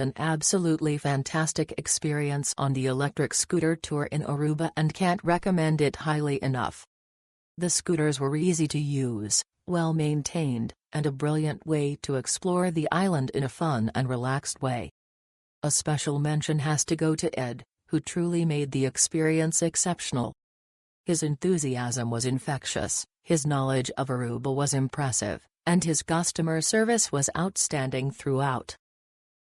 had an absolutely fantastic experience on the electric scooter tour in Aruba and can't recommend it highly enough. The scooters were easy to use, well maintained, and a brilliant way to explore the island in a fun and relaxed way. A special mention has to go to Ed, who truly made the experience exceptional. His enthusiasm was infectious, his knowledge of Aruba was impressive, and his customer service was outstanding throughout.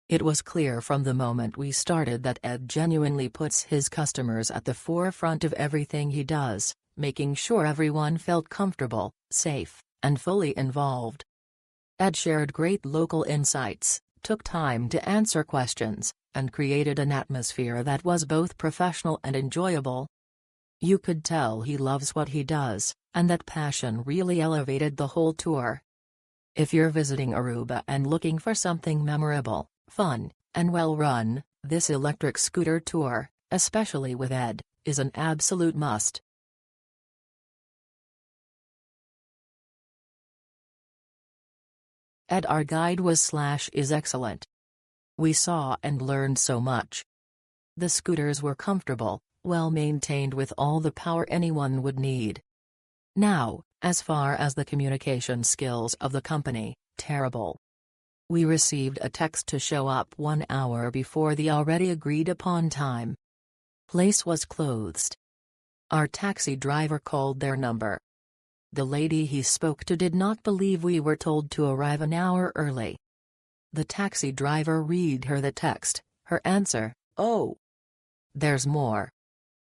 It was clear from the moment we started that Ed genuinely puts his customers at the forefront of everything he does, making sure everyone felt comfortable, safe, and fully involved. Ed shared great local insights, took time to answer questions, and created an atmosphere that was both professional and enjoyable. You could tell he loves what he does, and that passion really elevated the whole tour. If you're visiting Aruba and looking for something memorable, fun, and well-run, this electric scooter tour, especially with Ed, is an absolute must. Ed, our guide, is excellent. We saw and learned so much. The scooters were comfortable, well maintained with all the power anyone would need. Now, as far as the communication skills of the company, terrible. We received a text to show up 1 hour before the already agreed upon time. Place was closed. Our taxi driver called their number. The lady he spoke to did not believe we were told to arrive an hour early. The taxi driver read her the text, her answer, "Oh, there's more."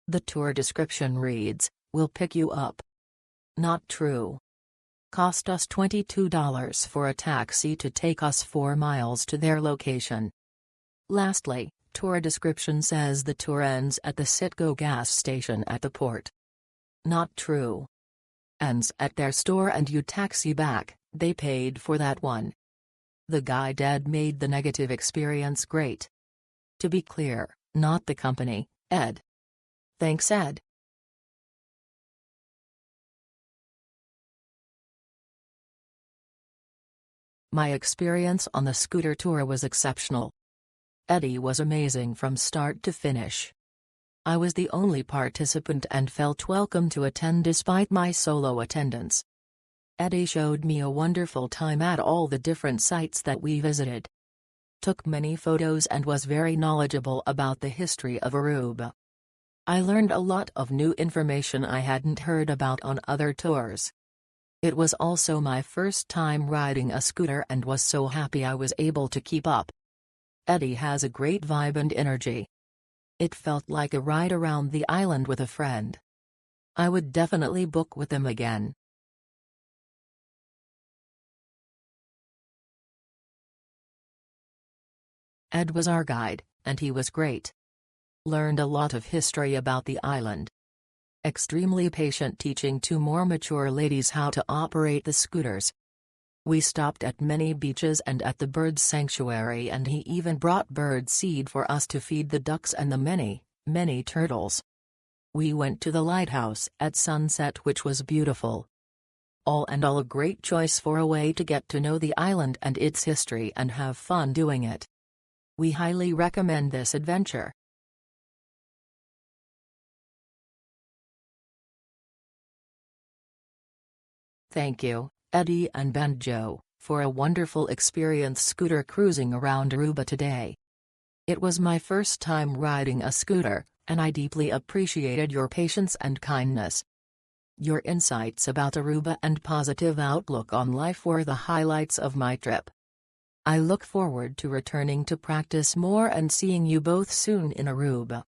The tour description reads, "We'll pick you up." Not true. Cost us $22 for a taxi to take us 4 miles to their location. Lastly, tour description says the tour ends at the Citgo gas station at the port. Not true. Ends at their store and you taxi back, they paid for that one. The guide Ed made the negative experience great. To be clear, not the company, Ed. Thanks, Ed. My experience on the scooter tour was exceptional. Eddie was amazing from start to finish. I was the only participant and felt welcome to attend despite my solo attendance. Eddie showed me a wonderful time at all the different sites that we visited. Took many photos and was very knowledgeable about the history of Aruba. I learned a lot of new information I hadn't heard about on other tours. It was also my first time riding a scooter and was so happy I was able to keep up. Eddie has a great vibe and energy. It felt like a ride around the island with a friend. I would definitely book with him again. Ed was our guide, and he was great. Learned a lot of history about the island. Extremely patient, teaching 2 more mature ladies how to operate the scooters. We stopped at many beaches and at the bird sanctuary, and he even brought bird seed for us to feed the ducks and the many turtles. We went to the lighthouse at sunset, which was beautiful. All in all, a great choice for a way to get to know the island and its history and have fun doing it. We highly recommend this adventure. Thank you, Eddie and Benjo, for a wonderful experience scooter cruising around Aruba today. It was my first time riding a scooter, and I deeply appreciated your patience and kindness. Your insights about Aruba and positive outlook on life were the highlights of my trip. I look forward to returning to practice more and seeing you both soon in Aruba.